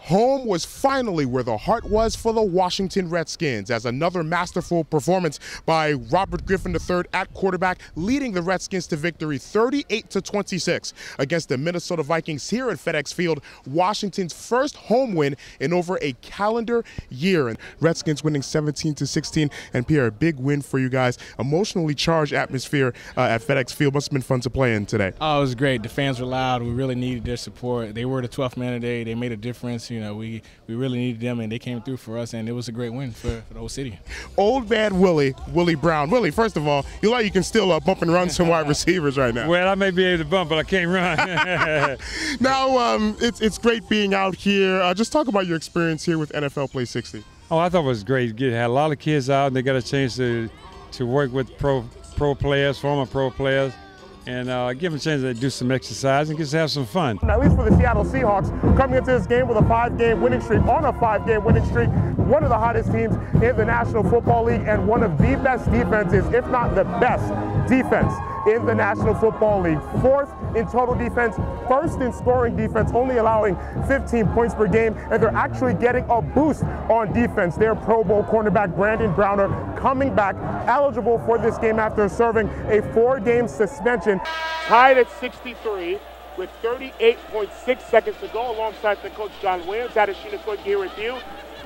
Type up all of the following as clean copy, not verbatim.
Home was finally where the heart was for the Washington Redskins, as another masterful performance by Robert Griffin III at quarterback, leading the Redskins to victory 38-26 against the Minnesota Vikings here at FedEx Field, Washington's first home win in over a calendar year. And Redskins winning 17-16, and Pierre, a big win for you guys. Emotionally charged atmosphere at FedEx Field. Must have been fun to play in today. Oh, it was great. The fans were loud. We really needed their support. They were the 12th man of the day. They made a difference. You know, we really needed them, and they came through for us, and it was a great win for the whole city. Old man Willie Brown. Willie, first of all, you like you can still bump and run some wide receivers right now. Well, I may be able to bump, but I can't run. Now, it's great being out here. Just talk about your experience here with NFL Play 60. Oh, I thought it was great. You had a lot of kids out, and they got a chance to work with pro players, former pro players, and give them a chance to do some exercise and just have some fun. At least for the Seattle Seahawks, coming into this game with a 5-game winning streak, one of the hottest teams in the National Football League, and one of the best defenses, if not the best defense in the National Football League. 4th in total defense, 1st in scoring defense, only allowing 15 points per game, and they're actually getting a boost on defense. Their Pro Bowl cornerback Brandon Browner coming back, eligible for this game after serving a 4-game suspension. Tied at 63 with 38.6 seconds to go, alongside the coach John Williams. Adesina Koiki here with you.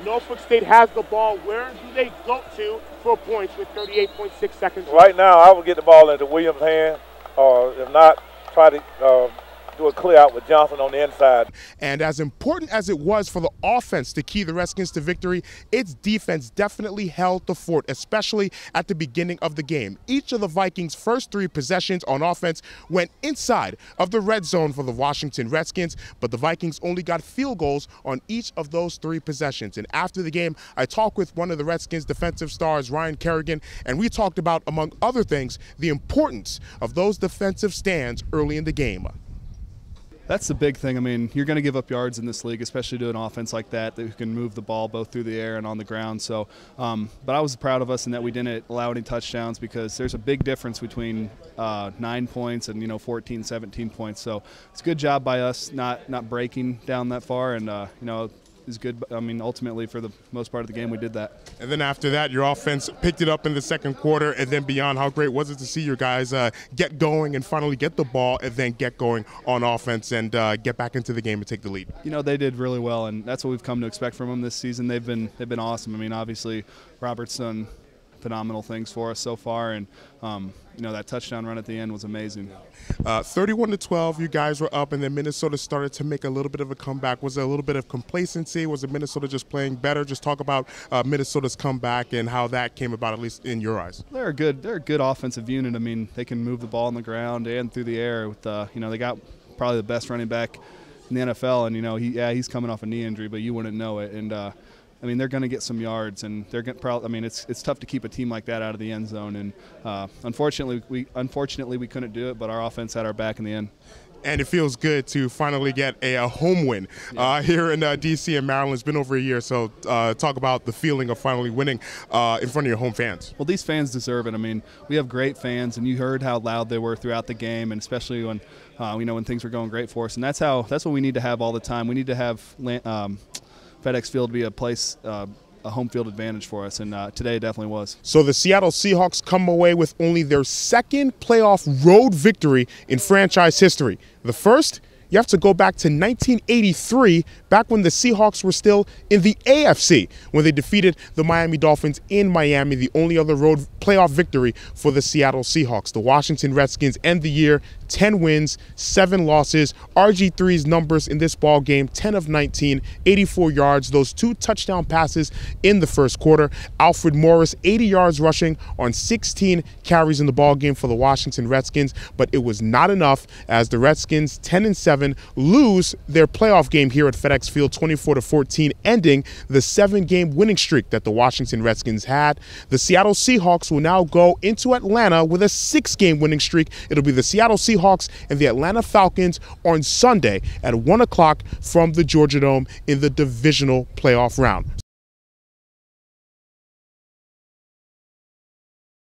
Norfolk State has the ball. Where do they go to for points with 38.6 seconds? Right now, I would get the ball into Williams' hand, or if not, try to do a clear out with Johnson on the inside. And as important as it was for the offense to key the Redskins to victory, its defense definitely held the fort, especially at the beginning of the game. Each of the Vikings' first 3 possessions on offense went inside of the red zone for the Washington Redskins, but the Vikings only got field goals on each of those 3 possessions. And after the game, I talked with one of the Redskins' defensive stars, Ryan Kerrigan, and we talked about, among other things, the importance of those defensive stands early in the game. That's the big thing. I mean, you're going to give up yards in this league, especially to an offense like that can move the ball both through the air and on the ground. So, but I was proud of us in that we didn't allow any touchdowns, because there's a big difference between 9 points and 14, 17 points. So it's a good job by us not breaking down that far, and is good. I mean, ultimately, for the most part of the game, we did that. And then after that, your offense picked it up in the second quarter, and then beyond. How great was it to see your guys get going and finally get the ball, and then get going on offense and get back into the game and take the lead? They did really well, and that's what we've come to expect from them this season. They've been awesome. I mean, obviously, Robert's done phenomenal things for us so far, and that touchdown run at the end was amazing. 31-12, you guys were up, and then Minnesota started to make a little bit of a comeback. Was there a little bit of complacency? Was it Minnesota just playing better? Just talk about Minnesota's comeback and how that came about, at least in your eyes. They're a good offensive unit. I mean, they can move the ball on the ground and through the air. With they got probably the best running back in the NFL, and he's coming off a knee injury, but you wouldn't know it. And I mean, they're going to get some yards, and they're going to. I mean, it's tough to keep a team like that out of the end zone, and unfortunately we couldn't do it. But our offense had our back in the end. And it feels good to finally get a home win here in D.C. and Maryland. It's been over a year, so talk about the feeling of finally winning in front of your home fans. Well, these fans deserve it. I mean, we have great fans, and you heard how loud they were throughout the game, and especially when when things were going great for us. And that's what we need to have all the time. We need to have FedEx Field be a place, a home field advantage for us, and today it definitely was. So the Seattle Seahawks come away with only their 2nd playoff road victory in franchise history. The first, you have to go back to 1983, back when the Seahawks were still in the AFC, when they defeated the Miami Dolphins in Miami, the only other road playoff victory for the Seattle Seahawks. The Washington Redskins end the year 10 wins, 7 losses. RG3's numbers in this ball game, 10 of 19, 84 yards, those 2 touchdown passes in the first quarter. Alfred Morris, 80 yards rushing on 16 carries in the ball game for the Washington Redskins, but it was not enough, as the Redskins, 10-7, lose their playoff game here at FedEx Field 24-14, ending the 7-game winning streak that the Washington Redskins had. The Seattle Seahawks will now go into Atlanta with a 6-game winning streak. It'll be the Seattle Seahawks and the Atlanta Falcons on Sunday at 1 o'clock from the Georgia Dome in the divisional playoff round.